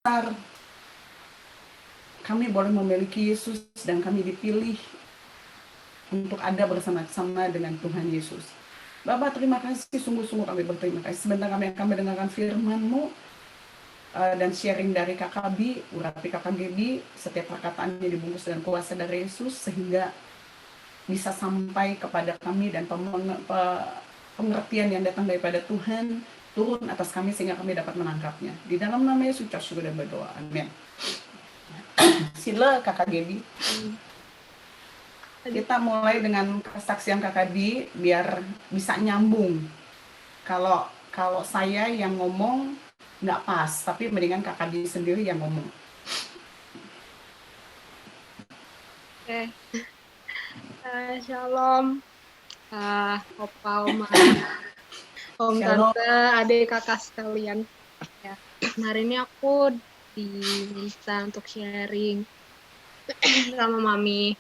besar kami boleh memiliki Yesus dan kami dipilih untuk ada bersama-sama dengan Tuhan Yesus. Bapak, terima kasih, sungguh-sungguh kami berterima kasih. Sebentar kami akan mendengarkan firman-Mu dan sharing dari Kakak Bi, urapi Kakak Gebi, setiap perkataannya dibungkus dengan kuasa dari Yesus, sehingga bisa sampai kepada kami dan pengertian yang datang daripada Tuhan turun atas kami sehingga kami dapat menangkapnya. Di dalam nama Yesus kita syukur dan berdoa. Amin. Sila Kakak Gebi. Kita mulai dengan kesaksian Kakak Bi biar bisa nyambung. Kalau saya yang ngomong nggak pas, tapi mendingan Kakak Bi sendiri yang ngomong. Oke. Shalom. Opa, Oma, Om, Tante, adik, kakak sekalian. Ya. Hari ini aku diminta untuk sharing sama Mami.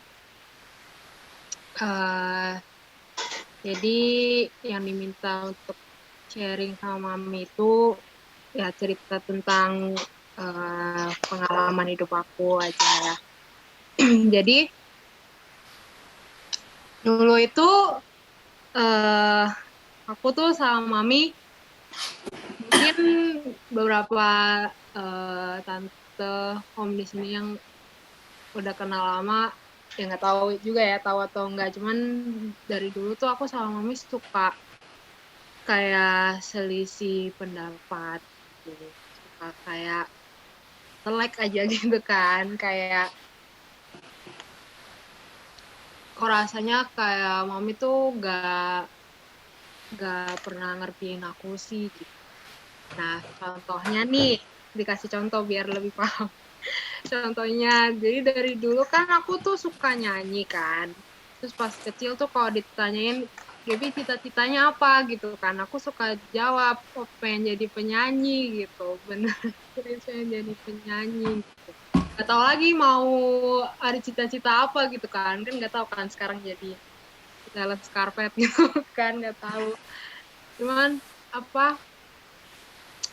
Jadi yang diminta untuk sharing sama Mami itu ya cerita tentang pengalaman hidup aku aja ya. Jadi dulu itu aku tuh sama Mami mungkin beberapa tante om di sini yang udah kenal lama ya nggak tahu juga ya tahu atau enggak, cuman dari dulu tuh aku sama Mami suka kayak selisih pendapat gitu, suka kayak selek aja gitu kan, kayak kok rasanya kayak Mami tuh gak pernah ngertiin aku sih gitu. Nah contohnya nih, dikasih contoh biar lebih paham. Contohnya, jadi dari dulu kan aku tuh suka nyanyi kan. Terus pas kecil tuh kalau ditanyain, Gaby cita-citanya apa gitu kan. Aku suka jawab, oh pengen jadi penyanyi gitu. Bener, serius pengen jadi penyanyi gitu. Gak tau lagi mau ada cita-cita apa gitu kan. Kan gak tau kan sekarang jadi talent scarpet gitu kan, gak tahu. Cuman apa,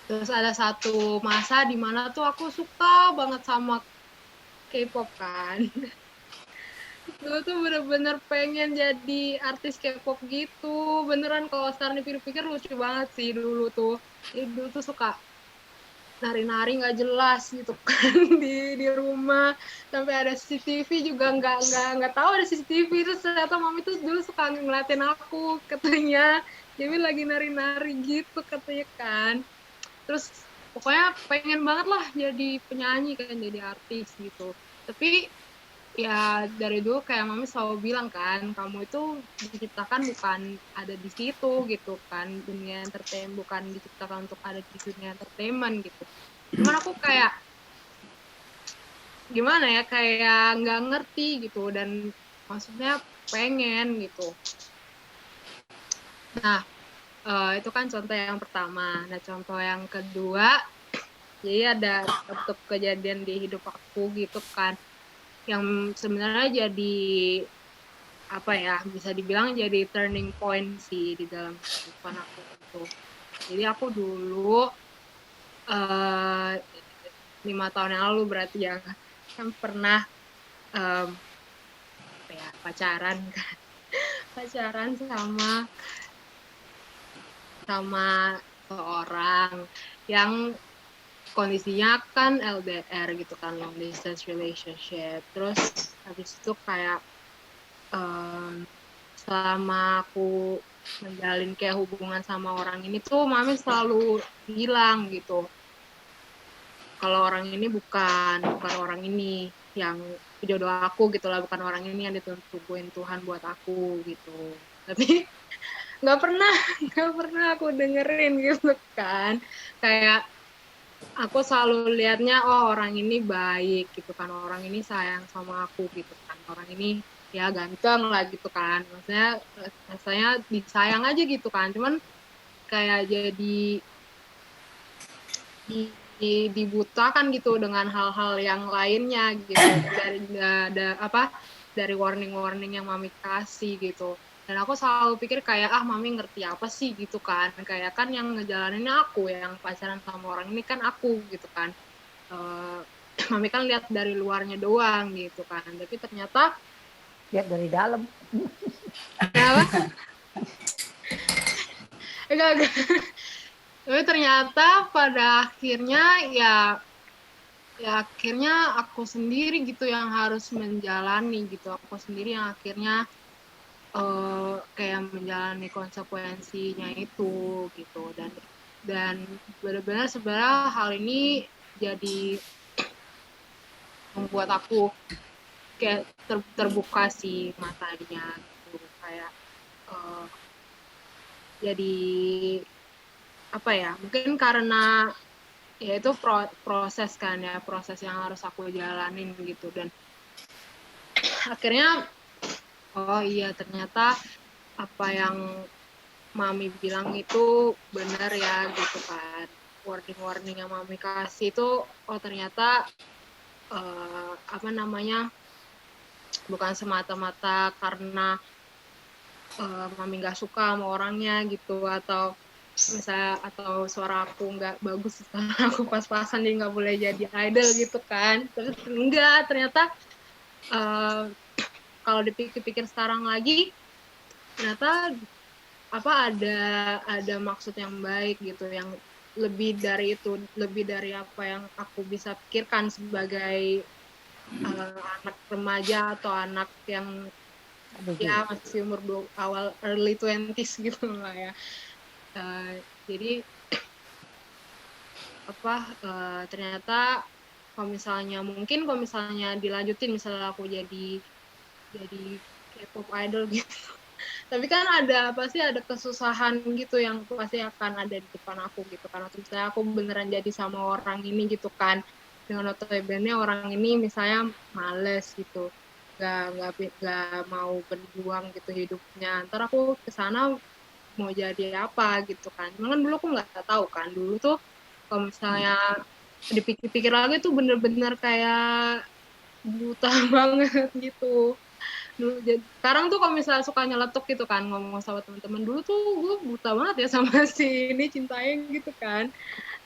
terus ada satu masa di mana tuh aku suka banget sama K-pop kan. Dulu tuh bener-bener pengen jadi artis K-pop gitu. Beneran kalau sekarang dipikir-pikir lucu banget sih dulu tuh. Jadi dulu tuh suka nari-nari nggak jelas gitu kan di rumah, sampai ada CCTV juga nggak tahu ada CCTV. Terus ternyata mami tuh dulu suka ngeliatin aku, katanya jadi lagi nari-nari gitu katanya kan. Terus pokoknya pengen banget lah jadi penyanyi kan, jadi artis gitu. Tapi ya dari dulu kayak mami selalu bilang kan, kamu itu diciptakan bukan ada di situ gitu kan, dunia entertain bukan diciptakan untuk ada di dunia entertainment gitu. Cuman aku kayak gimana ya, kayak nggak ngerti gitu, dan maksudnya pengen gitu. Nah itu kan contoh yang pertama. Nah contoh yang kedua, jadi ada satu kejadian di hidup aku gitu kan, yang sebenarnya jadi apa ya, bisa dibilang jadi turning point sih di dalam kehidupan aku itu. Jadi aku dulu 5 tahun yang lalu berarti ya kan pernah apa ya, pacaran kan, pacaran sama seorang yang kondisinya kan LDR gitu kan, long distance relationship. Terus habis itu kayak selama aku menjalin kayak hubungan sama orang ini tuh mami selalu bilang gitu kalau orang ini bukan orang ini yang jodoh aku gitu lah, bukan orang ini yang ditentuin Tuhan buat aku gitu. Tapi nggak pernah nggak pernah aku dengerin gitu kan, kayak aku selalu lihatnya oh orang ini baik gitu kan, orang ini sayang sama aku gitu kan, orang ini ya ganteng lah gitu kan, maksudnya rasanya disayang aja gitu kan. Cuman kayak jadi dibutakan gitu dengan hal-hal yang lainnya gitu, dari ada apa, dari warning-warning yang mami kasih gitu. Dan aku selalu pikir kayak mami ngerti apa sih gitu kan, kayak kan yang ngejalaninnya aku, yang pacaran sama orang ini kan aku gitu kan. Mami kan lihat dari luarnya doang gitu kan, tapi ternyata lihat dari dalam. Enggak. Tapi ternyata pada akhirnya ya akhirnya aku sendiri gitu yang harus menjalani gitu. Aku sendiri yang akhirnya kayak menjalani konsekuensinya itu gitu. Dan benar-benar sebenarnya hal ini jadi membuat aku kayak terbuka sih matanya gitu, kayak jadi apa ya, mungkin karena ya itu proses kan ya, proses yang harus aku jalanin gitu. Dan akhirnya oh iya ternyata apa yang Mami bilang itu benar ya gitu kan, warning yang Mami kasih itu oh ternyata apa namanya, bukan semata-mata karena Mami nggak suka sama orangnya gitu, atau misalnya atau suara aku nggak bagus karena aku pas-pasan jadi nggak boleh jadi idol gitu kan. Terus enggak, ternyata kalau dipikir-pikir sekarang lagi ternyata apa ada maksud yang baik gitu, yang lebih dari itu, lebih dari apa yang aku bisa pikirkan sebagai anak remaja atau anak yang ya masih umur awal early 20s gitu lah ya. Jadi apa ternyata kalau misalnya dilanjutin, misalnya aku jadi K-pop idol gitu, tapi kan pasti ada kesusahan gitu yang pasti akan ada di depan aku gitu kan. Atau misalnya aku beneran jadi sama orang ini gitu kan, dengan notabene orang ini misalnya males gitu, nggak mau berjuang gitu hidupnya, ntar aku kesana mau jadi apa gitu kan. Cuman kan dulu aku nggak tahu kan, dulu tuh kalau misalnya dipikir-pikir lagi tuh bener-bener kayak buta banget gitu dulu. Sekarang tuh kalau misalnya suka nyeletuk gitu kan, ngomong sama teman-teman, dulu tuh gue buta banget ya sama si ini Cintayang gitu kan.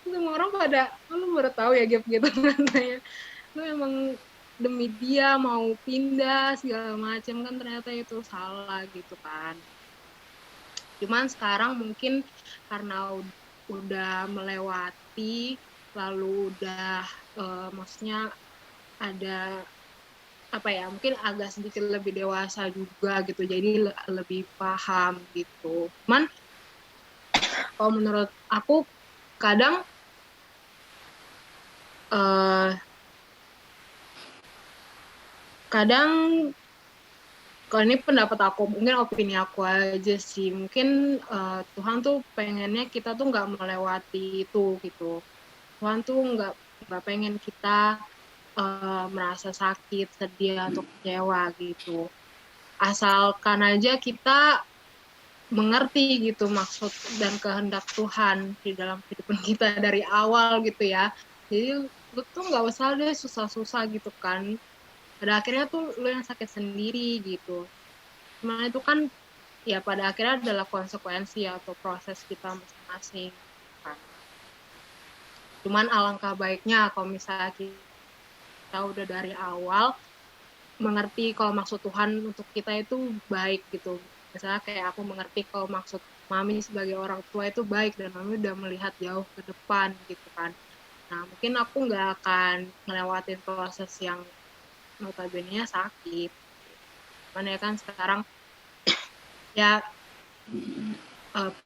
Terus semua orang pada, oh, lu baru tahu ya gitu katanya, lu emang demi dia mau pindah segala macam, kan ternyata itu salah gitu kan. Cuman sekarang mungkin karena udah melewati, lalu udah maksudnya ada apa ya, mungkin agak sedikit lebih dewasa juga gitu, jadi lebih paham gitu. Cuman kalau menurut aku kadang kadang kalau ini pendapat aku, mungkin opini aku aja sih, mungkin Tuhan tuh pengennya kita tuh nggak melewati itu gitu. Tuhan tuh nggak pengen kita merasa sakit, sedih, atau kecewa gitu. Asalkan aja kita mengerti gitu maksud dan kehendak Tuhan di dalam kehidupan kita dari awal gitu ya. Jadi lu tuh nggak usah deh susah-susah gitu kan. Pada akhirnya tuh lu yang sakit sendiri gitu. Cuman itu kan ya pada akhirnya adalah konsekuensi atau proses kita masing-masing kan. Cuman alangkah baiknya kalau misalnya kita udah dari awal mengerti kalau maksud Tuhan untuk kita itu baik gitu. Misalnya kayak aku mengerti kalau maksud Mami sebagai orang tua itu baik, dan Mami udah melihat jauh ke depan gitu kan. Nah mungkin aku nggak akan ngelewatin proses yang notabene-nya sakit. Cuman ya kan sekarang ya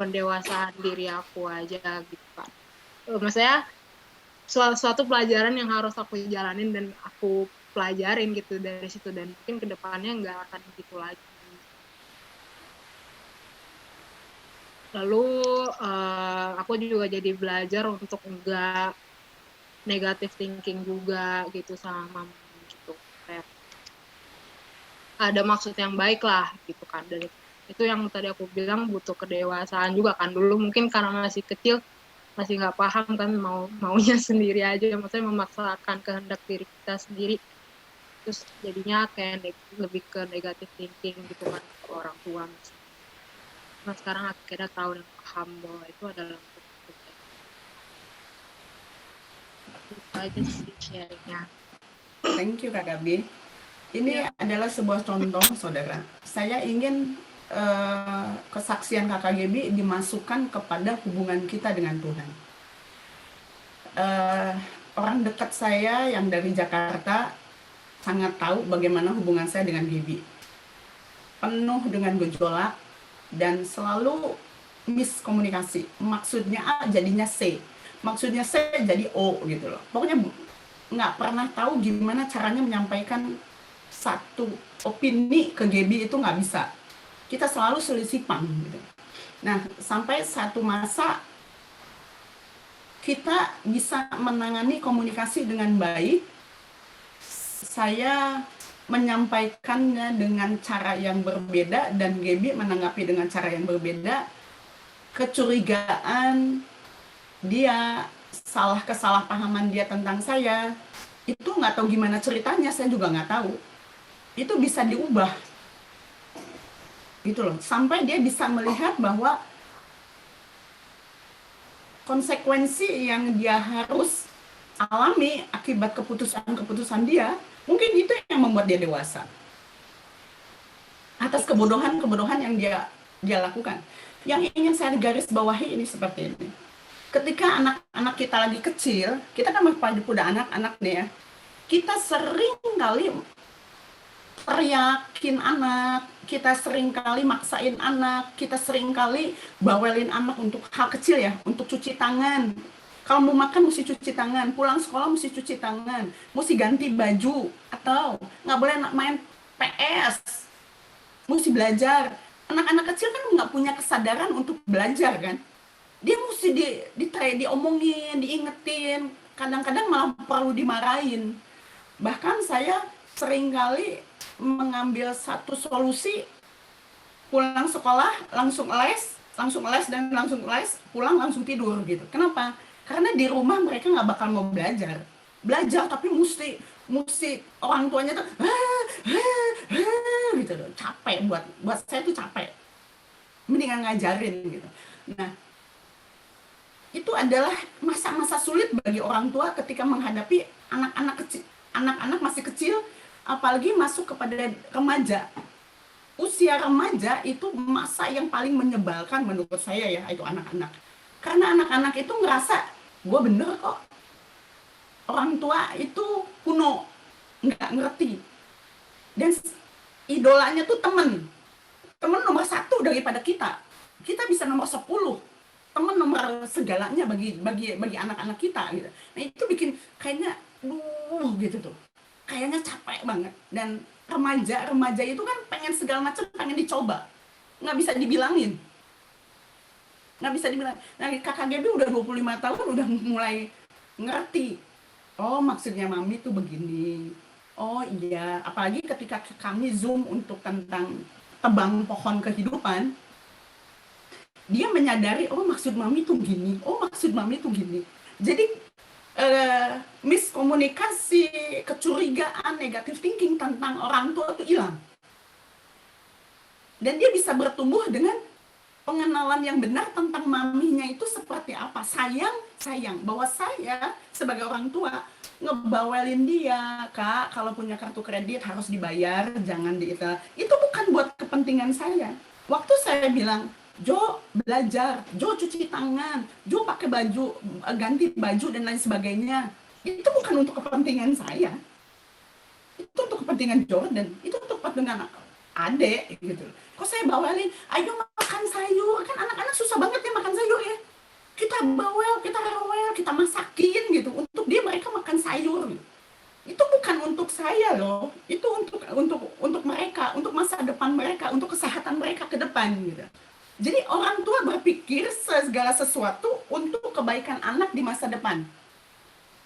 pendewasaan diri aku aja gitu kan. Maksudnya suatu pelajaran yang harus aku jalanin dan aku pelajarin gitu dari situ, dan mungkin kedepannya nggak akan gitu lagi. Lalu aku juga jadi belajar untuk enggak negative thinking juga gitu sama Mami gitu. Kayak ada maksud yang baik lah gitu kan. Dan itu yang tadi aku bilang butuh kedewasaan juga kan. Dulu mungkin karena masih kecil, masih nggak paham kan, maunya sendiri aja, maksudnya memaksakan kehendak diri kita sendiri, terus jadinya kayak lebih ke negative thinking gitu kan ke orang tua misalnya. Nah sekarang akhirnya tahu dan paham bahwa itu adalah untuk kebaikan. aja sih sharingnya. Thank you Kak Gabi. Ini adalah sebuah contoh, saudara. Saya ingin kesaksian Kakak Gabi dimasukkan kepada hubungan kita dengan Tuhan. Orang dekat saya yang dari Jakarta sangat tahu bagaimana hubungan saya dengan Gabi. Penuh dengan gejolak dan selalu miskomunikasi. Maksudnya A jadinya C. Maksudnya C jadi O gitu loh. Pokoknya nggak pernah tahu gimana caranya menyampaikan satu opini ke Gaby, itu nggak bisa. Kita selalu selisipan gitu. Nah, sampai satu masa kita bisa menangani komunikasi dengan baik. Saya menyampaikannya dengan cara yang berbeda dan Gaby menanggapi dengan cara yang berbeda. Kecurigaan dia, kesalahpahaman dia tentang saya, itu nggak tahu gimana ceritanya, saya juga nggak tahu. Itu bisa diubah gitu loh, sampai dia bisa melihat bahwa konsekuensi yang dia harus alami akibat keputusan dia, mungkin itu yang membuat dia dewasa atas kebodohan yang dia lakukan. Yang ingin saya garis bawahi ini seperti ini. Ketika anak-anak kita lagi kecil, kita kan masih udah anak-anak nih ya, kita sering kali teriakin anak, kita sering kali maksain anak, kita sering kali bawelin anak untuk hal kecil ya, untuk cuci tangan. Kalau mau makan mesti cuci tangan, pulang sekolah mesti cuci tangan, mesti ganti baju, atau nggak boleh main PS, mesti belajar. Anak-anak kecil kan nggak punya kesadaran untuk belajar kan. Dia mesti diomongin, diingetin, kadang-kadang malah perlu dimarahin. Bahkan saya seringkali mengambil satu solusi, pulang sekolah langsung les, pulang langsung tidur gitu. Kenapa? Karena di rumah mereka nggak bakal mau belajar tapi mesti orang tuanya tuh gitu loh, capek buat saya tuh capek, mendingan ngajarin gitu. Nah, itu adalah masa-masa sulit bagi orang tua ketika menghadapi anak-anak masih kecil, apalagi masuk kepada remaja. Usia remaja itu masa yang paling menyebalkan menurut saya ya, itu anak-anak. Karena anak-anak itu ngerasa, gue bener kok. Orang tua itu kuno, nggak ngerti. Dan idolanya tuh temen nomor 1 daripada kita. Kita bisa nomor 10. Teman nomor segalanya bagi anak-anak kita gitu. Nah, itu bikin kayaknya gitu tuh. Kayaknya capek banget. Dan remaja itu kan pengen segala macam, pengen dicoba. Nggak bisa dibilangin. Nah, kakak Gaby udah 25 tahun udah mulai ngerti. Oh, maksudnya mami tuh begini. Oh iya, apalagi ketika kami Zoom untuk tentang tebang pohon kehidupan, dia menyadari, oh maksud mami tuh gini, Jadi miskomunikasi, kecurigaan, negative thinking tentang orang tua itu hilang. Dan dia bisa bertumbuh dengan pengenalan yang benar tentang maminya itu seperti apa. Sayang bahwa saya sebagai orang tua ngebawelin dia, Kak, kalau punya kartu kredit harus dibayar, jangan itu bukan buat kepentingan saya. Waktu saya bilang, Jo belajar, Jo cuci tangan, Jo pakai baju, ganti baju dan lain sebagainya, itu bukan untuk kepentingan saya, itu untuk kepentingan Jordan, itu untuk kepentingan adek gitu. Kok saya bawelin, ayo makan sayur, kan anak-anak susah banget ya makan sayur ya, kita bawel, kita rewel, kita masakin gitu untuk mereka makan sayur. Itu bukan untuk saya loh, itu untuk mereka, untuk masa depan mereka, untuk kesehatan mereka ke depan gitu. Jadi orang tua berpikir segala sesuatu untuk kebaikan anak di masa depan.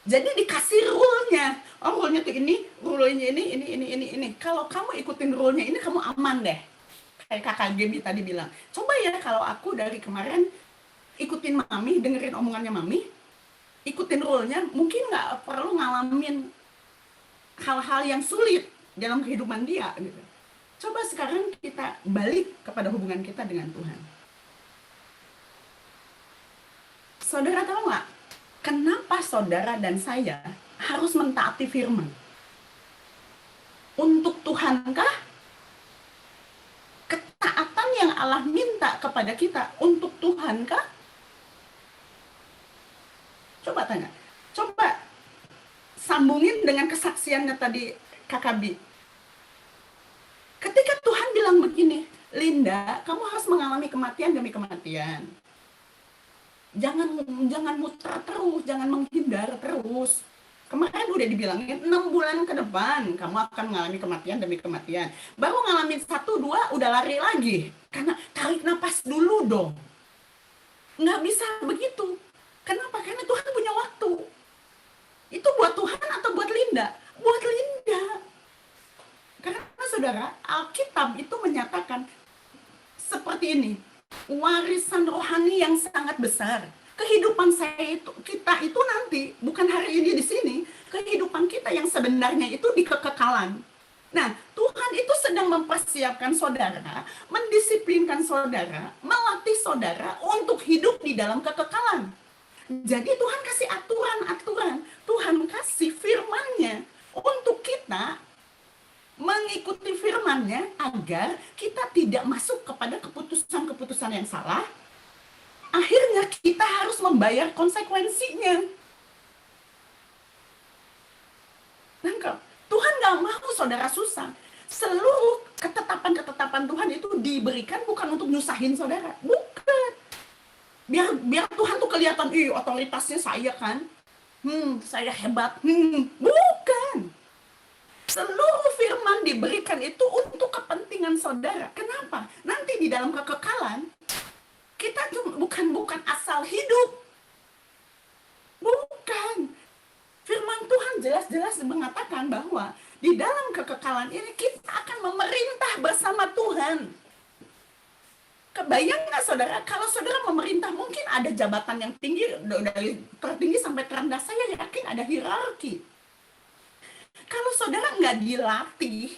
Jadi dikasih rule-nya. Oh, rule-nya tuh ini, rule-nya ini. Kalau kamu ikutin rule-nya ini, kamu aman deh. Kayak kakak Gaby tadi bilang, coba ya kalau aku dari kemarin ikutin mami, dengerin omongannya mami, ikutin rule-nya, mungkin nggak perlu ngalamin hal-hal yang sulit dalam kehidupan dia gitu. Coba sekarang kita balik kepada hubungan kita dengan Tuhan. Saudara tahu nggak? Kenapa saudara dan saya harus mentaati firman? Untuk Tuhankah? Ketaatan yang Allah minta kepada kita untuk Tuhankah? Coba tanya. Coba sambungin dengan kesaksiannya tadi Kakak Bi. Ketika Tuhan bilang begini, Linda, kamu harus mengalami kematian demi kematian. Jangan muter terus, jangan menghindar terus. Kemarin udah dibilangin 6 bulan ke depan kamu akan mengalami kematian demi kematian. Baru ngalamin 1, 2 udah lari lagi. Karena tarik napas dulu dong. Nggak bisa begitu. Kenapa? Karena Tuhan punya waktu. Itu buat Tuhan atau buat Linda? Buat Linda. Karena saudara, Alkitab itu menyatakan seperti ini. Warisan rohani yang sangat besar. Kehidupan kita itu nanti, bukan hari ini di sini, kehidupan kita yang sebenarnya itu di kekekalan. Nah, Tuhan itu sedang mempersiapkan saudara, mendisiplinkan saudara, melatih saudara untuk hidup di dalam kekekalan. Jadi Tuhan kasih aturan-aturan, Tuhan kasih firman-Nya untuk kita mengikuti firman-Nya agar kita tidak masuk kepada keputusan-keputusan yang salah. Akhirnya kita harus membayar konsekuensinya. Nangkep? Tuhan nggak mau saudara susah. Seluruh ketetapan-ketetapan Tuhan itu diberikan bukan untuk nyusahin saudara. Bukan. Biar Tuhan tuh kelihatan, otoritasnya saya kan. Saya hebat. Bukan. Seluruh firman diberikan itu untuk kepentingan saudara. Kenapa? Nanti di dalam kekekalan, kita tuh bukan asal hidup. Bukan. Firman Tuhan jelas-jelas mengatakan bahwa di dalam kekekalan ini kita akan memerintah bersama Tuhan. Kebayang nggak saudara, kalau saudara memerintah mungkin ada jabatan yang tinggi, dari tertinggi sampai terendah, saya yakin ada hierarki. Kalau saudara nggak dilatih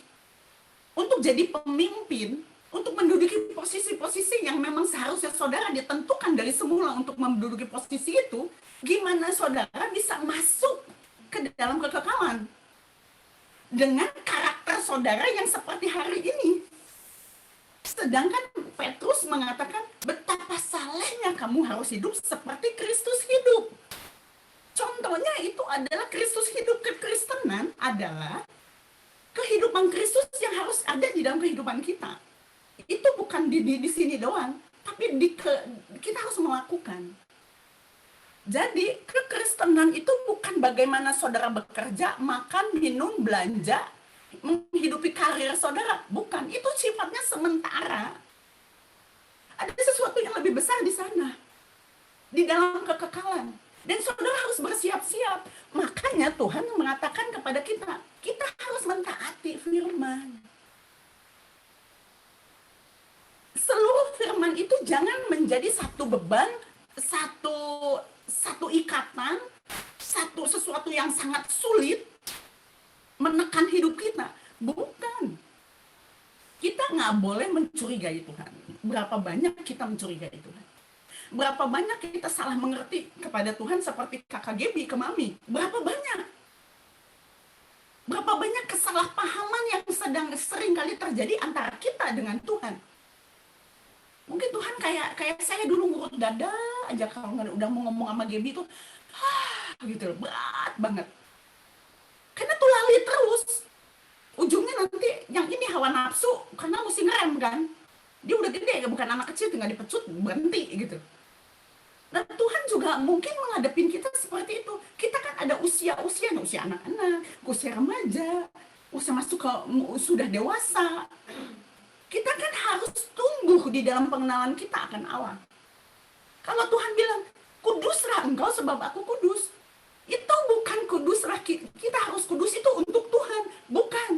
untuk jadi pemimpin, untuk menduduki posisi-posisi yang memang seharusnya saudara ditentukan dari semula untuk menduduki posisi itu, gimana saudara bisa masuk ke dalam kekekalan dengan karakter saudara yang seperti hari ini? Sedangkan Petrus mengatakan, betapa salehnya kamu harus hidup seperti Kristus hidup. Contohnya itu adalah Kristus hidup. Kekristenan adalah kehidupan Kristus yang harus ada di dalam kehidupan kita. Itu bukan di sini doang, tapi kita harus melakukan. Jadi kekristenan itu bukan bagaimana saudara bekerja, makan, minum, belanja, menghidupi karir saudara. Bukan, itu sifatnya sementara. Ada sesuatu yang lebih besar di sana, di dalam kekekalan. Dan saudara harus bersiap-siap. Makanya Tuhan mengatakan kepada kita, kita harus mentaati firman. Seluruh firman itu jangan menjadi satu beban, satu ikatan, sesuatu yang sangat sulit menekan hidup kita. Bukan. Kita nggak boleh mencurigai Tuhan. Berapa banyak kita mencurigai Tuhan? Berapa banyak kita salah mengerti kepada Tuhan seperti kakak Gebi ke Mami? Berapa banyak? Berapa banyak kesalahpahaman yang sering kali terjadi antara kita dengan Tuhan? Mungkin Tuhan kayak saya dulu ngurut dada aja kalau udah mau ngomong sama Gebi tuh, gitu, berat banget. Karena tuh lali terus. Ujungnya nanti yang ini hawa nafsu karena mesti ngerem kan. Dia udah gede, bukan anak kecil, tinggal dipecut, berhenti gitu. Nah Tuhan juga mungkin menghadapin kita seperti itu. Kita kan ada usia anak-anak, usia remaja, usia masuk ke sudah dewasa. Kita kan harus tumbuh di dalam pengenalan kita akan Allah. Kalau Tuhan bilang, kuduslah engkau sebab aku kudus. Itu bukan kuduslah, kita harus kudus itu untuk Tuhan. Bukan.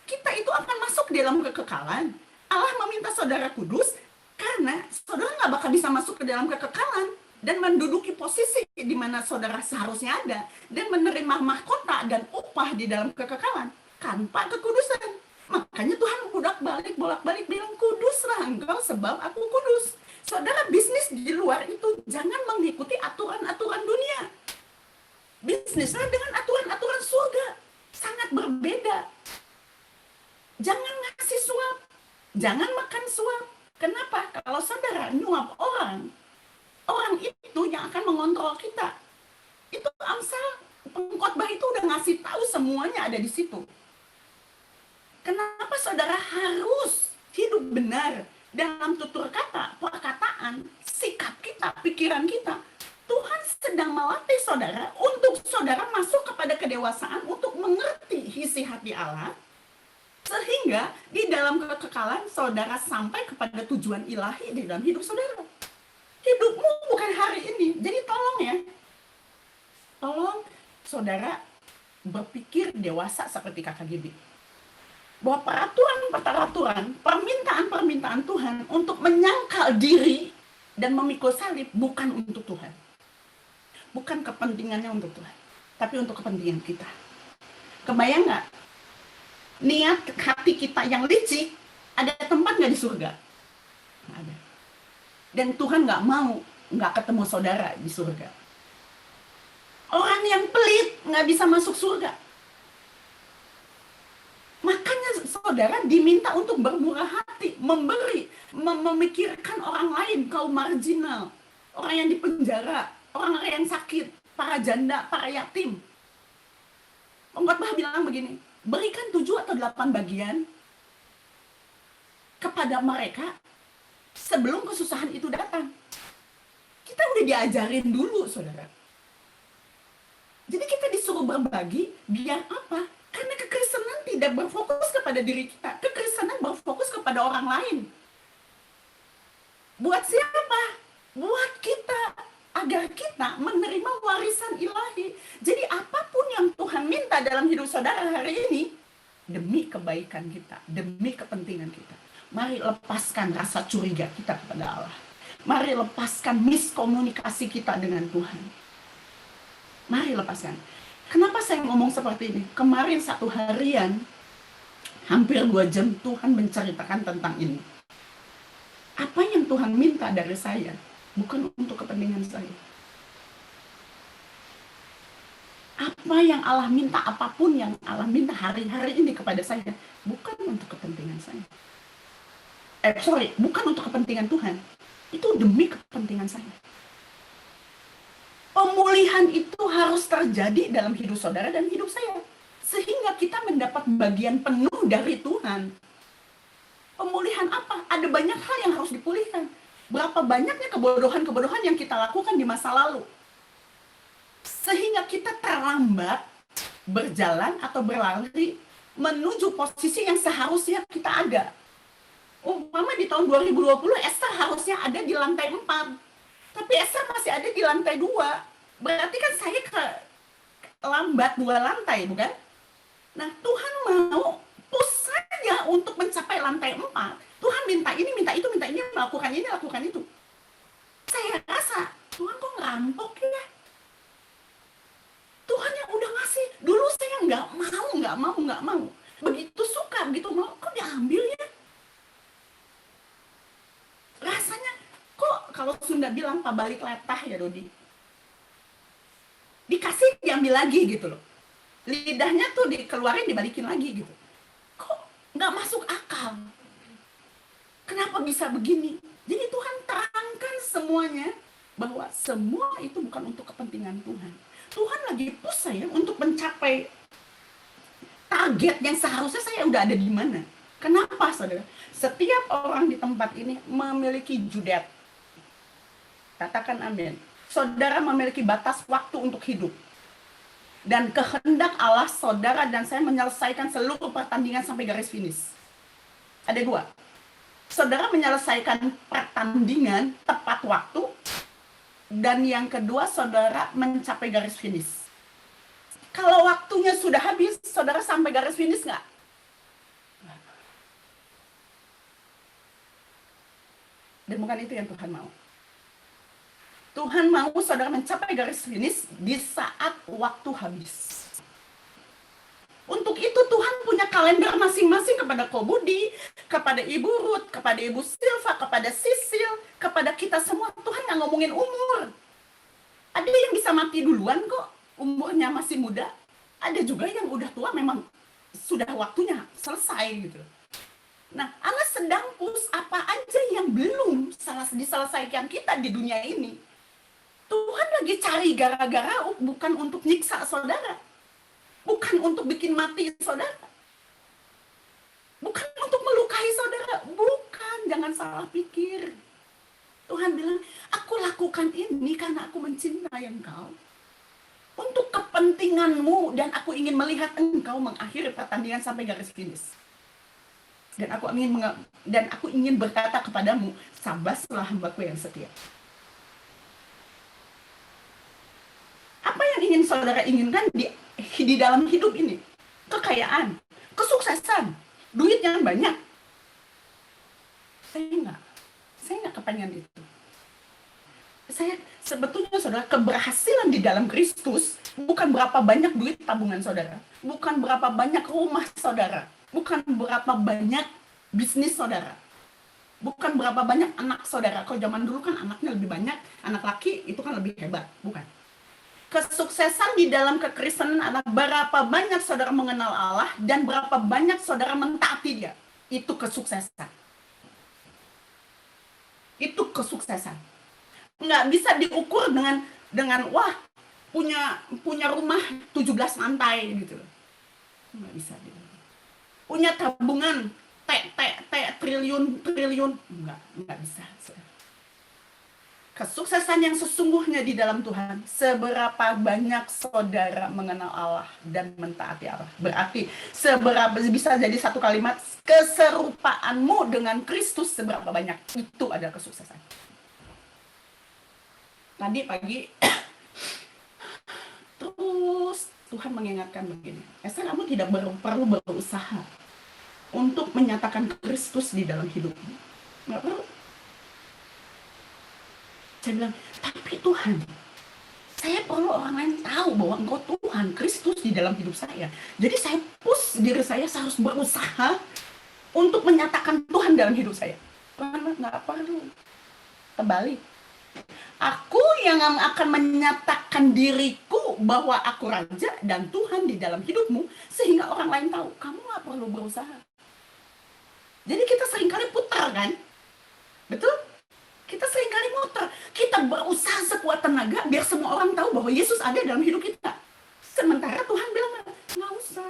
Kita itu akan masuk di dalam kekekalan. Allah meminta saudara kudus, karena saudara nggak bakal bisa masuk ke dalam kekekalan dan menduduki posisi di mana saudara seharusnya ada dan menerima mahkota dan upah di dalam kekekalan tanpa kekudusan. Makanya Tuhan bolak-balik bilang, kuduslah engkau sebab aku kudus. Saudara bisnis di luar itu jangan mengikuti aturan-aturan dunia. bisnislah dengan aturan-aturan surga. Sangat berbeda. Jangan ngasih suap, jangan makan suap. Kenapa? Kalau saudara nyuap orang itu yang akan mengontrol kita. Itu Amsal, pengkhotbah itu udah ngasih tahu semuanya ada di situ. Kenapa saudara harus hidup benar dalam tutur kata, perkataan, sikap kita, pikiran kita? Tuhan sedang melatih saudara untuk saudara masuk kepada kedewasaan untuk mengerti isi hati Allah, sehingga di dalam kekekalan saudara sampai kepada tujuan ilahi di dalam hidup saudara. Hidupmu bukan hari ini. Jadi tolong ya, tolong saudara berpikir dewasa seperti kakak Gibi. Bahwa peraturan-peraturan, permintaan-permintaan Tuhan untuk menyangkal diri dan memikul salib bukan untuk Tuhan. Bukan kepentingannya untuk Tuhan, tapi untuk kepentingan kita. Kebayang nggak? Niat hati kita yang licik, ada tempat nggak di surga? Nggak ada. Dan Tuhan nggak ketemu saudara di surga. Orang yang pelit nggak bisa masuk surga. Makanya saudara diminta untuk bermurah hati, memberi, memikirkan orang lain, kaum marginal, orang yang dipenjara, orang yang sakit, para janda, para yatim. Pengkhotbah bilang begini, berikan 7 atau 8 bagian kepada mereka sebelum kesusahan itu datang. Kita udah diajarin dulu, saudara. Jadi kita disuruh berbagi, biar apa? Karena kekristenan tidak berfokus kepada diri kita. Kekristenan berfokus kepada orang lain. Buat siapa? Buat kita. Agar kita menerima warisan ilahi. Jadi apapun yang Tuhan minta dalam hidup saudara hari ini, demi kebaikan kita, demi kepentingan kita. Mari lepaskan rasa curiga kita kepada Allah. Mari lepaskan miskomunikasi kita dengan Tuhan. Mari lepaskan. Kenapa saya ngomong seperti ini? Kemarin 1 harian, hampir 2 jam Tuhan menceritakan tentang ini. Apa yang Tuhan minta dari saya? Bukan untuk kepentingan saya. Apa yang Allah minta, apapun yang Allah minta hari-hari ini kepada saya, bukan untuk kepentingan saya. Bukan untuk kepentingan Tuhan. Itu demi kepentingan saya. Pemulihan itu harus terjadi dalam hidup saudara dan hidup saya. Sehingga kita mendapat bagian penuh dari Tuhan. Pemulihan apa? Ada banyak hal yang harus dipulihkan. Berapa banyaknya kebodohan-kebodohan yang kita lakukan di masa lalu. Sehingga kita terlambat berjalan atau berlari menuju posisi yang seharusnya kita ada. Umpama di tahun 2020 Esther harusnya ada di lantai 4. Tapi Esther masih ada di lantai 2. Berarti kan saya lambat 2 lantai, bukan? Nah, Tuhan mau push saja untuk mencapai lantai 4. Tuhan minta ini, minta itu, minta ini, melakukan ini, lakukan itu. Saya rasa, Tuhan kok ngerampok ya? Tuhan yang udah ngasih, dulu saya nggak mau. Begitu suka, begitu mau, kok diambil ya? Rasanya, kok kalau Sunda bilang, pabalik letah ya Dodi. Dikasih, diambil lagi gitu loh. Lidahnya tuh dikeluarin, dibalikin lagi gitu. Kok nggak masuk akal? Kenapa bisa begini? Jadi Tuhan terangkan semuanya bahwa semua itu bukan untuk kepentingan Tuhan. Tuhan lagi push saya untuk mencapai target yang seharusnya saya udah ada di mana. Kenapa, saudara? Setiap orang di tempat ini memiliki judet. Katakan amin. Saudara memiliki batas waktu untuk hidup. Dan kehendak Allah, saudara dan saya menyelesaikan seluruh pertandingan sampai garis finish. Ada 2. Saudara menyelesaikan pertandingan tepat waktu, dan yang kedua, saudara mencapai garis finish. Kalau waktunya sudah habis, saudara sampai garis finish nggak? Dan bukan itu yang Tuhan mau. Tuhan mau saudara mencapai garis finish di saat waktu habis. Untuk itu Tuhan punya kalender masing-masing kepada Ko Budi, kepada Ibu Ruth, kepada Ibu Silva, kepada Sisil, kepada kita semua. Tuhan nggak ngomongin umur. Ada yang bisa mati duluan kok. umurnya masih muda, ada juga yang udah tua memang sudah waktunya selesai gitu. Nah, Allah sedang push apa aja yang belum diselesaikan kita di dunia ini. Tuhan lagi cari gara-gara bukan untuk nyiksa saudara. Bukan untuk bikin mati saudara. Bukan untuk melukai saudara. Bukan, jangan salah pikir. Tuhan bilang, aku lakukan ini karena aku mencintai engkau. Untuk kepentinganmu, dan aku ingin melihat engkau mengakhiri pertandingan sampai garis finish. Dan aku ingin berkata kepadamu, sabarlah hambaku yang setia. Apa yang ingin saudara inginkan di dalam hidup ini? Kekayaan, kesuksesan, duit yang banyak. Saya nggak kepengen itu. Saya sebetulnya saudara, keberhasilan di dalam Kristus bukan berapa banyak duit tabungan saudara, bukan berapa banyak rumah saudara, bukan berapa banyak bisnis saudara, bukan berapa banyak anak saudara. Kalau zaman dulu kan anaknya lebih banyak, anak laki itu kan lebih hebat, bukan. Kesuksesan di dalam kekristenan adalah berapa banyak saudara mengenal Allah dan berapa banyak saudara mentaati Dia. Itu kesuksesan. Itu kesuksesan. Nggak bisa diukur dengan wah punya rumah 17 lantai gitu. Nggak bisa. Punya tabungan triliun nggak bisa. Kesuksesan yang sesungguhnya di dalam Tuhan, seberapa banyak saudara mengenal Allah dan mentaati Allah. Berarti seberapa, bisa jadi satu kalimat, keserupaanmu dengan Kristus seberapa banyak, itu adalah kesuksesan. Tadi pagi terus Tuhan mengingatkan begini, Esther, kamu tidak perlu berusaha untuk menyatakan Kristus di dalam hidupmu. Nggak perlu. Saya bilang, tapi Tuhan, saya perlu orang lain tahu bahwa Engkau Tuhan, Kristus di dalam hidup saya. Jadi saya push diri saya harus berusaha untuk menyatakan Tuhan dalam hidup saya. Karena nggak perlu. Terbalik. Aku yang akan menyatakan diriku bahwa aku raja dan Tuhan di dalam hidupmu, sehingga orang lain tahu, kamu nggak perlu berusaha. Jadi kita seringkali putar kan? Betul? Kita seringkali muter. Kita berusaha sekuat tenaga biar semua orang tahu bahwa Yesus ada dalam hidup kita. Sementara Tuhan bilang, nggak usah.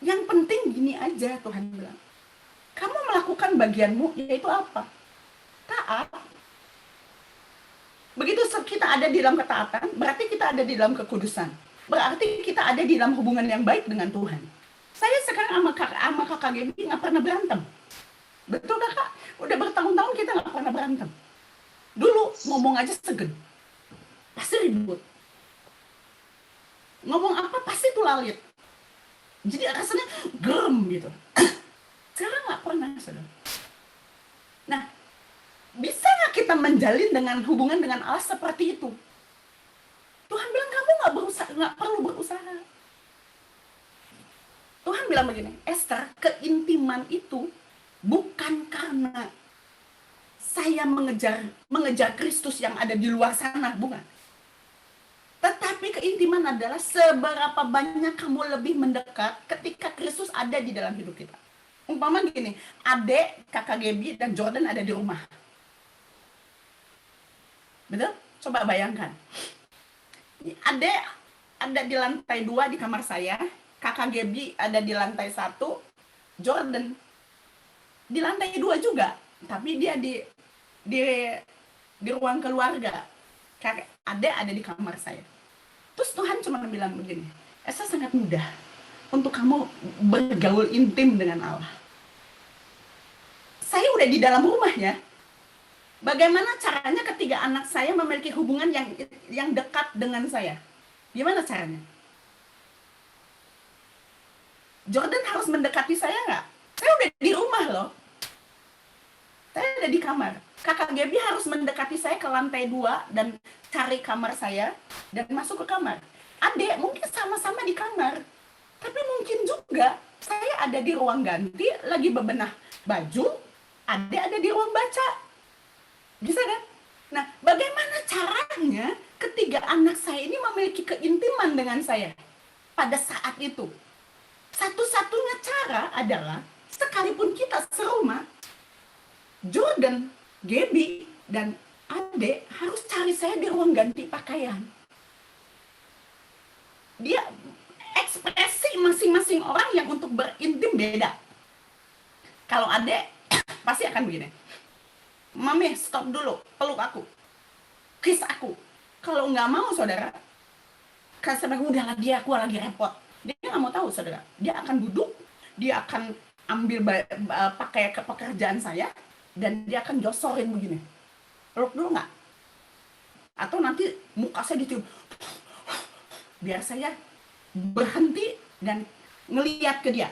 Yang penting gini aja, Tuhan bilang. Kamu melakukan bagianmu, yaitu apa? Taat. Begitu kita ada di dalam ketaatan, berarti kita ada di dalam kekudusan. Berarti kita ada di dalam hubungan yang baik dengan Tuhan. Saya sekarang sama kakak Gaby nggak pernah berantem. Betul kakak? Udah bertahun-tahun kita nggak pernah berantem. Dulu ngomong aja segen. Pasti ribut. Ngomong apa pasti tuh lalit. Jadi rasanya gerem gitu. Sekarang nggak pernah, saudara. Nah, bisa nggak kita menjalin dengan hubungan dengan Allah seperti itu? Tuhan bilang kamu nggak perlu berusaha. Tuhan bilang begini, Esther, keintiman itu bukan karena saya mengejar Kristus yang ada di luar sana, bukan. Tetapi keintiman adalah seberapa banyak kamu lebih mendekat ketika Kristus ada di dalam hidup kita. Umpama gini, adek, kakak Gaby, dan Jordan ada di rumah. Betul? Coba bayangkan. Adek ada di lantai 2 di kamar saya, kakak Gaby ada di lantai 1, Jordan di lantai 2 juga, tapi dia di ruang keluarga. Adek ada di kamar saya. Terus Tuhan cuma bilang begini, Esa sangat mudah untuk kamu bergaul intim dengan Allah. Saya udah di dalam rumahnya. Bagaimana caranya ketika anak saya memiliki hubungan yang dekat dengan saya? Gimana caranya? Jordan harus mendekati saya nggak? Saya udah di rumah loh. Saya ada di kamar. Kakak Gaby harus mendekati saya ke lantai 2 dan cari kamar saya dan masuk ke kamar. Adek mungkin sama-sama di kamar. Tapi mungkin juga saya ada di ruang ganti lagi bebenah baju, adek ada di ruang baca. Bisa kan? Nah, bagaimana caranya ketiga anak saya ini memiliki keintiman dengan saya pada saat itu. Satu-satunya cara adalah, sekalipun kita serumah, Jordan, Gaby, dan Ade harus cari saya di ruang ganti pakaian. Dia ekspresi masing-masing orang yang untuk berintim beda. Kalau Ade pasti akan begini, Mami stop dulu, peluk aku, kiss aku. Kalau nggak mau saudara, karena udahlah dia, aku lagi repot. Dia nggak mau tahu saudara. Dia akan duduk, dia akan ambil pakai ke pekerjaan saya, dan dia akan josorin begini. Peluk dulu nggak? Atau nanti muka saya ditiup. Biar saya berhenti dan ngeliat ke dia.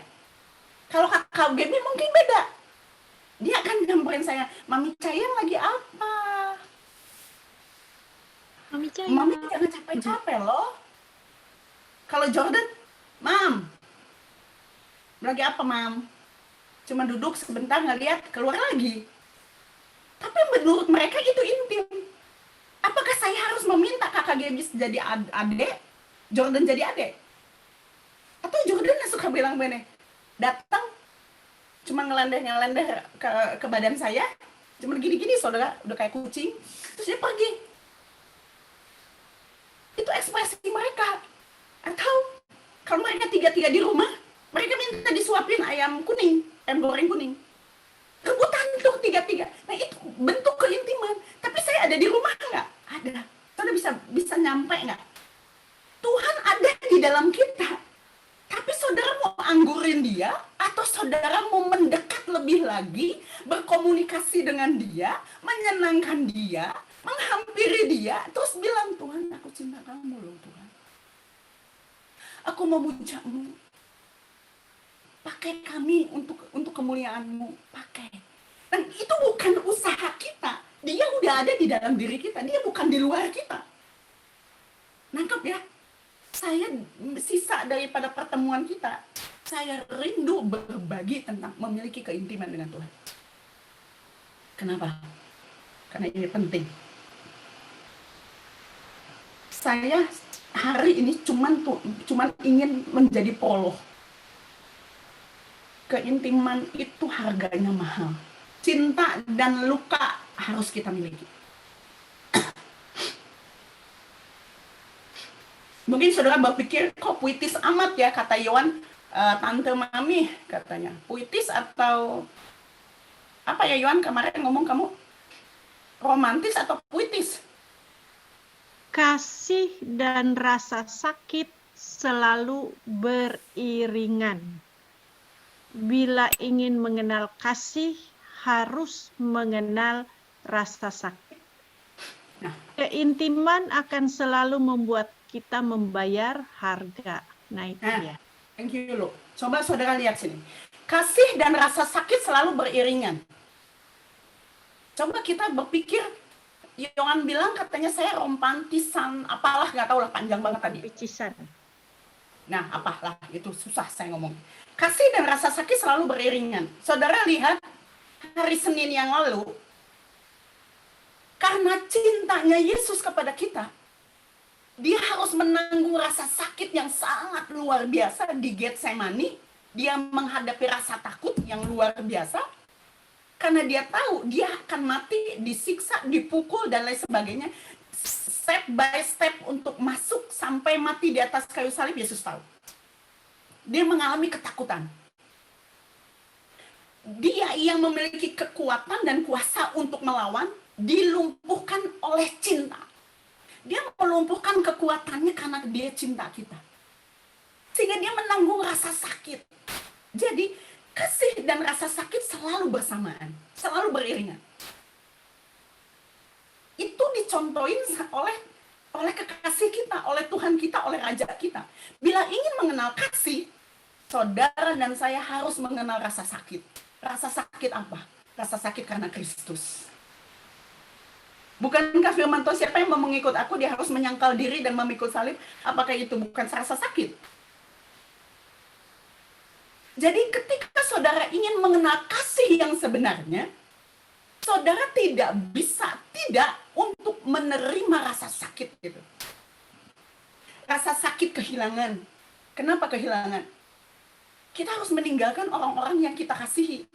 Kalau kakak Gaby mungkin beda. Dia akan nyamperin saya, Mami sayang lagi apa? Mami Caya. Mami jangan capek-capek loh. Kalau Jordan, Mam, lagi apa Mam? Cuma duduk sebentar ngeliat, keluar lagi. Tapi menurut mereka itu intim. Apakah saya harus meminta kakak Gaby jadi adik, Jordan jadi adik? Atau Jordan suka bilang begini, datang cuma ngelendeh ke badan saya, cuma gini-gini saudara, udah kayak kucing, terus dia pergi. Itu ekspresi mereka. Atau kalau mereka tiga-tiga di rumah, mereka minta disuapin ayam goreng kuning. Rebutan tuh tiga-tiga. Nah itu bentuk keintiman. Tapi saya ada di rumah nggak? Ada. Saudara bisa nyampe nggak? Tuhan ada di dalam kita. Tapi saudara mau anggurin dia, atau saudara mau mendekat lebih lagi, berkomunikasi dengan dia, menyenangkan dia, menghampiri dia, terus bilang, Tuhan aku cinta kamu loh Tuhan. Aku memujamu. Pakai kami untuk kemuliaan-Mu, pakai. Dan itu bukan usaha kita. Dia udah ada di dalam diri kita, dia bukan di luar kita. Nangkep ya? Saya sisa daripada pertemuan kita, saya rindu berbagi tentang memiliki keintiman dengan Tuhan. Kenapa? Karena ini penting. Saya hari ini cuman ingin menjadi poloh. Keintiman itu harganya mahal. Cinta dan luka harus kita miliki. Mungkin saudara berpikir, kok puitis amat ya, kata Yohan, Tante Mami katanya. Puitis atau apa ya Yohan kemarin ngomong kamu? Romantis atau puitis? Kasih dan rasa sakit selalu beriringan. Bila ingin mengenal kasih, harus mengenal rasa sakit. Nah. Keintiman akan selalu membuat kita membayar harga. Nah itu dia. Thank you loh. Coba saudara lihat sini. Kasih dan rasa sakit selalu beriringan. Coba kita berpikir, Yohan bilang katanya saya romantisan, apalah nggak tahu lah, panjang banget tadi. Picisan. Nah, apalah itu susah saya ngomong. Kasih dan rasa sakit selalu beriringan. Saudara lihat hari Senin yang lalu, karena cintanya Yesus kepada kita, dia harus menanggung rasa sakit yang sangat luar biasa di Getsemani. Dia menghadapi rasa takut yang luar biasa. Karena dia tahu dia akan mati, disiksa, dipukul, dan lain sebagainya. Step by step untuk masuk sampai mati di atas kayu salib, Yesus tahu. Dia mengalami ketakutan. Dia yang memiliki kekuatan dan kuasa untuk melawan, dilumpuhkan oleh cinta. Dia melumpuhkan kekuatannya karena dia cinta kita. Sehingga dia menanggung rasa sakit. Jadi, kasih dan rasa sakit selalu bersamaan. Selalu beriringan. Itu dicontohin oleh kekasih kita, oleh Tuhan kita, oleh Raja kita. Bila ingin mengenal kasih, saudara dan saya harus mengenal rasa sakit. Rasa sakit apa? Rasa sakit karena Kristus. Bukankah firman Tuhan, siapa yang mau mengikut aku, dia harus menyangkal diri dan memikul salib? Apakah itu bukan rasa sakit? Jadi ketika saudara ingin mengenal kasih yang sebenarnya, saudara tidak bisa tidak untuk menerima rasa sakit gitu. Rasa sakit kehilangan. Kenapa kehilangan? Kita harus meninggalkan orang-orang yang kita kasihi.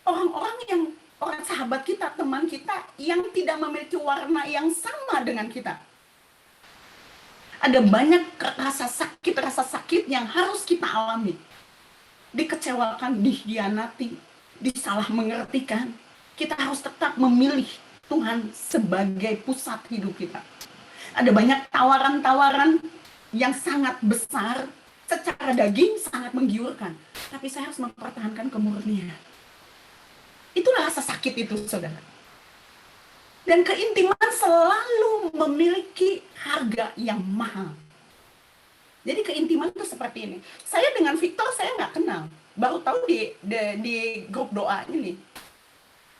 Orang-orang orang sahabat kita, teman kita yang tidak memiliki warna yang sama dengan kita. Ada banyak rasa sakit yang harus kita alami. Dikecewakan, dikhianati, disalah mengertikan. Kita harus tetap memilih Tuhan sebagai pusat hidup kita. Ada banyak tawaran-tawaran yang sangat besar, secara daging sangat menggiurkan. Tapi saya harus mempertahankan kemurnian. Itulah rasa sakit itu, saudara. Dan keintiman selalu memiliki harga yang mahal. Jadi keintiman itu seperti ini. Saya dengan Victor saya nggak kenal. Baru tahu di grup doa ini.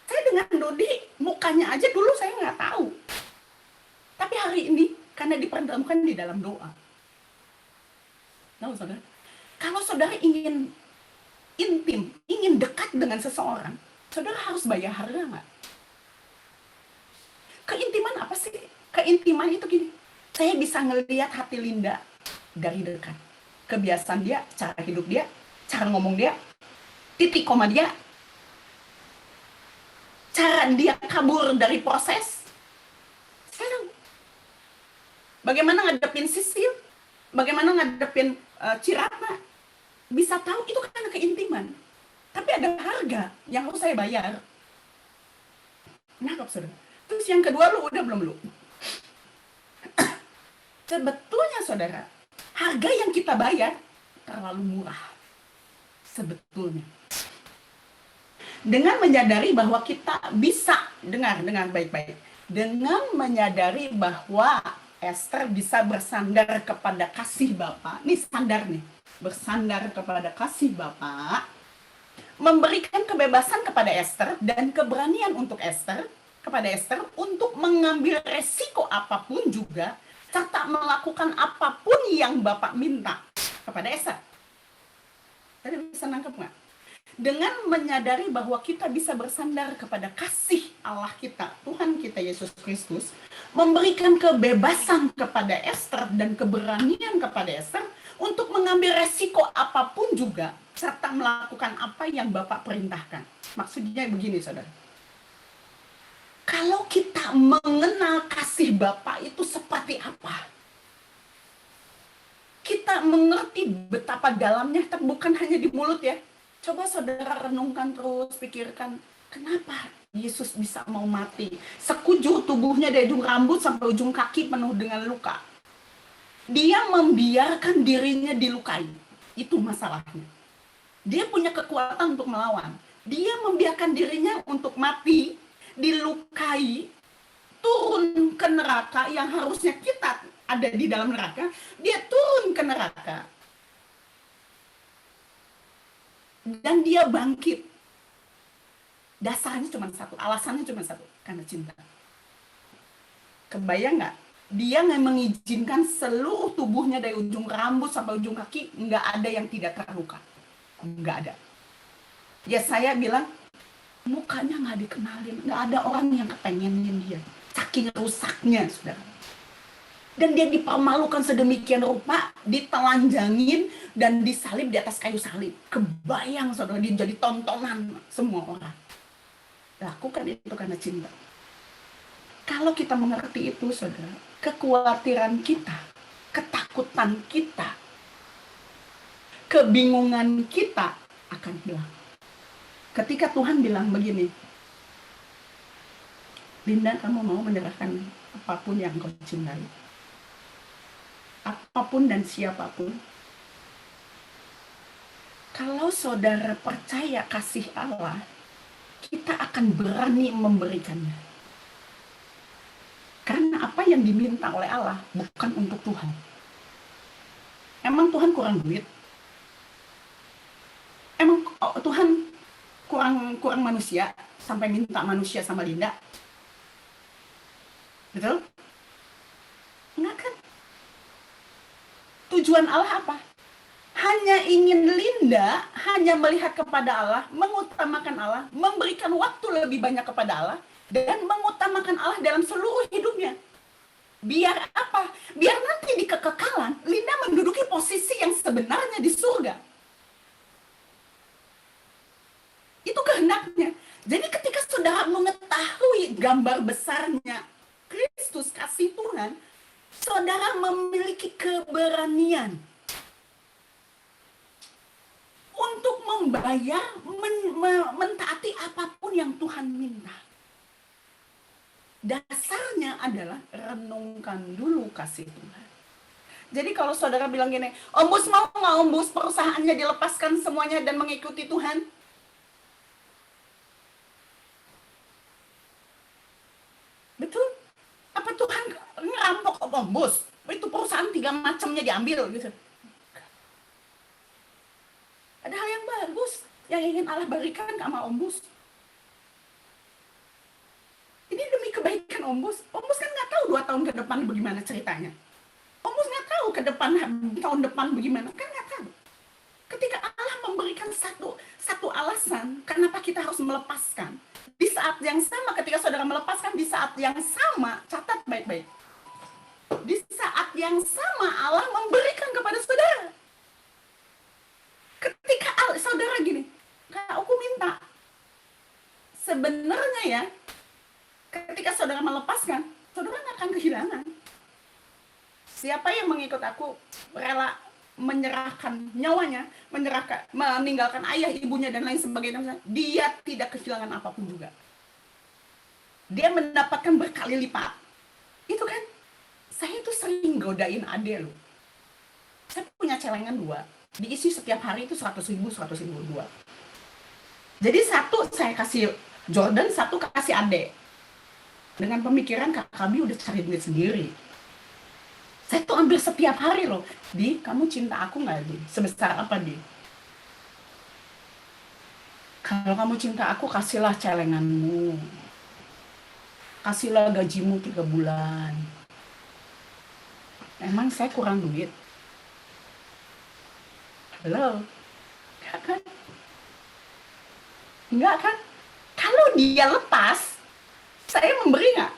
Saya dengan Dodi mukanya aja dulu saya nggak tahu. Tapi hari ini karena dipertemukan di dalam doa. Tahu saudara? Kalau saudara ingin intim, ingin dekat dengan seseorang, saudara harus bayar harga nggak? Keintiman apa sih? Keintiman itu gini. Saya bisa ngelihat hati Linda dari dekat. Kebiasaan dia, cara hidup dia, cara ngomong dia, titik koma dia, cara dia kabur dari proses. Saya tahu. Bagaimana ngadepin Sisil, bagaimana ngadepin Cirata, bisa tahu itu karena keintiman. Tapi ada harga yang harus saya bayar. Nangkap saudara. Terus yang kedua, lu udah belum lu? Sebetulnya saudara, harga yang kita bayar terlalu murah. Sebetulnya. Dengan menyadari bahwa kita bisa, dengar baik-baik. Dengan menyadari bahwa Esther bisa bersandar kepada kasih Bapa. Nih sandar nih. Bersandar kepada kasih Bapa. Memberikan kebebasan kepada Esther dan keberanian untuk Esther untuk mengambil resiko apapun juga, serta melakukan apapun yang Bapak minta kepada Esther. Tadi bisa nangkep nggak? Dengan menyadari bahwa kita bisa bersandar kepada kasih Allah kita, Tuhan kita Yesus Kristus, memberikan kebebasan kepada Esther dan keberanian kepada Esther untuk mengambil resiko apapun juga, serta melakukan apa yang Bapak perintahkan. Maksudnya begini, saudara. Kalau kita mengenal kasih Bapa itu seperti apa, kita mengerti betapa dalamnya, bukan hanya di mulut ya. Coba saudara renungkan terus, pikirkan, kenapa Yesus bisa mau mati? Sekujur tubuhnya dari ujung rambut sampai ujung kaki penuh dengan luka. Dia membiarkan dirinya dilukai. Itu masalahnya. Dia punya kekuatan untuk melawan. Dia membiarkan dirinya untuk mati, dilukai, turun ke neraka yang harusnya kita ada di dalam neraka, dia turun ke neraka. Dan dia bangkit. Dasarnya cuma satu, alasannya cuma satu, karena cinta. Kebayang nggak? Dia nggak mengizinkan seluruh tubuhnya dari ujung rambut sampai ujung kaki, nggak ada yang tidak terluka. Nggak ada. Ya saya bilang, mukanya nggak dikenalin, nggak ada orang yang kepengenin dia, saking rusaknya, saudara. Dan dia dipermalukan sedemikian rupa, ditelanjangin dan disalib di atas kayu salib. Kebayang, saudara, dia jadi tontonan semua orang. Lakukan itu karena cinta. Kalau kita mengerti itu, saudara, kekhawatiran kita, ketakutan kita, kebingungan kita akan hilang. Ketika Tuhan bilang begini, Linda, kamu mau menyerahkan apapun yang kau cintai, apapun dan siapapun. Kalau saudara percaya kasih Allah, kita akan berani memberikannya. Karena apa yang diminta oleh Allah bukan untuk Tuhan. Emang Tuhan kurang duit? Emang Tuhan kurang manusia sampai minta manusia sama Linda? Betul? Enggak kan? Tujuan Allah apa? Hanya ingin Linda hanya melihat kepada Allah, mengutamakan Allah, memberikan waktu lebih banyak kepada Allah, dan mengutamakan Allah dalam seluruh hidupnya. Biar apa? Biar nanti di kekekalan Linda menduduki posisi yang sebenarnya di surga. Itu kehendaknya. Jadi ketika saudara mengetahui gambar besarnya Kristus, kasih Tuhan, saudara memiliki keberanian untuk membayar, mentaati apapun yang Tuhan minta. Dasarnya adalah renungkan dulu kasih Tuhan. Jadi kalau saudara bilang gini, ombus mau nggak ombus perusahaannya dilepaskan semuanya dan mengikuti Tuhan? Betul? Apa Tuhan ngerampok ombus? Itu perusahaan 3 macamnya diambil gitu. Ada hal yang bagus yang ingin Allah berikan sama ombus. Ini demi kebaikan ombus. Ombus kan nggak tahu 2 tahun ke depan bagaimana ceritanya. Ombus nggak tahu ke depan tahun depan bagaimana, kan nggak tahu. Ketika Allah memberikan satu alasan kenapa kita harus melepaskan, di saat yang sama ketika saudara melepaskan, di saat yang sama, catat baik-baik, di saat yang sama Allah memberikan kepada saudara. Ketika saudara gini, Kak, aku minta, sebenarnya ya, ketika saudara melepaskan, saudara nggak akan kehilangan. Siapa yang mengikut aku rela menyerahkan nyawanya, meninggalkan ayah, ibunya, dan lain sebagainya, dia tidak kehilangan apapun juga. Dia mendapatkan berkali lipat. Itu kan, saya itu sering godain ade loh. Saya punya celengan 2, diisi setiap hari itu 100.000, 2. Jadi 1 saya kasih Jordan, 1 kasih ade. Dengan pemikiran Kak Bi udah cari duit sendiri. Saya tuh ambil setiap hari loh. Di, kamu cinta aku nggak, Di? Sebesar apa, Di? Kalau kamu cinta aku, kasihlah celenganmu. Kasihlah gajimu 3 bulan. Emang saya kurang duit? Halo? Enggak kan? Enggak kan? Kalau dia lepas, saya memberi nggak?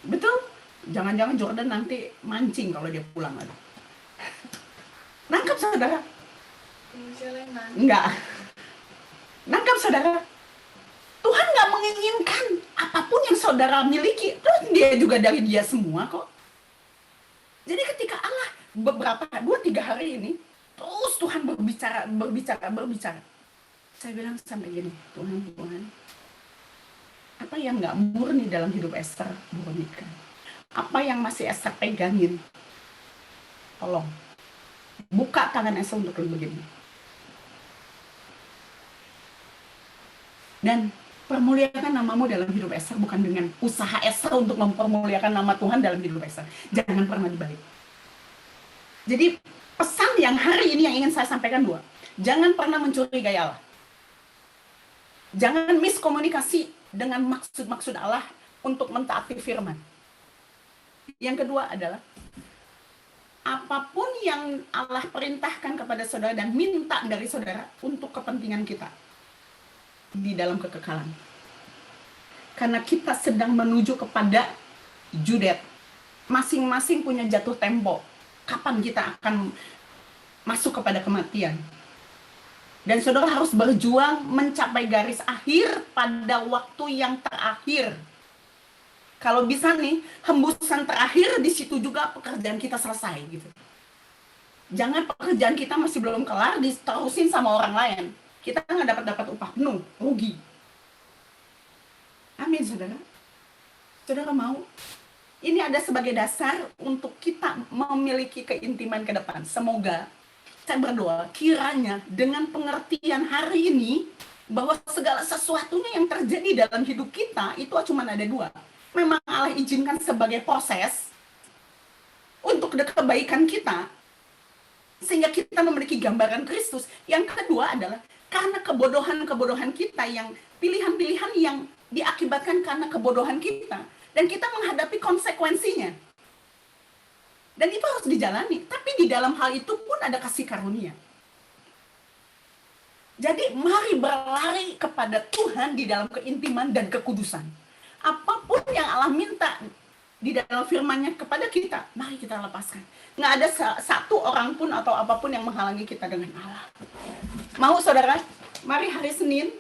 Betul? Jangan-jangan Jordan nanti mancing kalau dia pulang lagi. Nangkap saudara? Enggak. Nangkap saudara? Tuhan nggak menginginkan apapun yang saudara miliki. Terus dia juga dari dia semua kok. Jadi ketika Allah beberapa 2-3 hari ini, terus Tuhan berbicara. Saya bilang sampai gini, Tuhan, apa yang nggak murni dalam hidup Esther, murnikan. Apa yang masih Esther pegangin, tolong buka tangan Esther untuk begini. Dan permuliakan namamu dalam hidup Esther, bukan dengan usaha Esther untuk mempermuliakan nama Tuhan dalam hidup Esther. Jangan pernah dibalik. Jadi pesan yang hari ini yang ingin saya sampaikan 2. Jangan pernah mencurigai Allah. Jangan miskomunikasi dengan maksud-maksud Allah untuk mentaati firman. Yang kedua adalah, apapun yang Allah perintahkan kepada saudara dan minta dari saudara untuk kepentingan kita di dalam kekekalan. Karena kita sedang menuju kepada Judet. Masing-masing punya jatuh tempo. Kapan kita akan masuk kepada kematian. Dan saudara harus berjuang mencapai garis akhir pada waktu yang terakhir. Kalau bisa nih, hembusan terakhir di situ juga pekerjaan kita selesai gitu. Jangan pekerjaan kita masih belum kelar diterusin sama orang lain. Kita nggak dapat upah penuh, rugi. Amin, saudara. Saudara mau? Ini ada sebagai dasar untuk kita memiliki keintiman ke depan. Semoga saya berdoa kiranya dengan pengertian hari ini bahwa segala sesuatunya yang terjadi dalam hidup kita itu cuma ada 2. Memang Allah izinkan sebagai proses untuk kebaikan kita sehingga kita memiliki gambaran Kristus. Yang kedua adalah karena kebodohan kita, yang pilihan-pilihan yang diakibatkan karena kebodohan kita, dan kita menghadapi konsekuensinya. Dan itu harus dijalani. Tapi di dalam hal itu pun ada kasih karunia. Jadi mari berlari kepada Tuhan di dalam keintiman dan kekudusan. Apapun yang Allah minta di dalam firman-Nya kepada kita, mari kita lepaskan. Nggak ada satu orang pun atau apapun yang menghalangi kita dengan Allah. Mau saudara? Mari hari Senin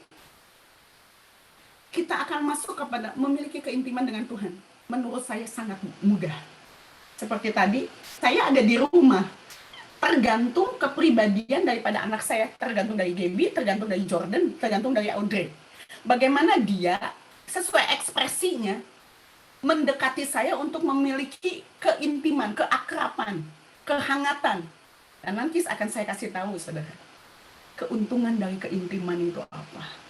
kita akan masuk kepada memiliki keintiman dengan Tuhan. Menurut saya sangat mudah. Seperti tadi, saya ada di rumah. Tergantung kepribadian daripada anak saya, tergantung dari Gaby, tergantung dari Jordan, tergantung dari Audrey. Bagaimana dia sesuai ekspresinya mendekati saya untuk memiliki keintiman, keakraban, kehangatan. Dan nanti akan saya kasih tahu, saudara, keuntungan dari keintiman itu apa.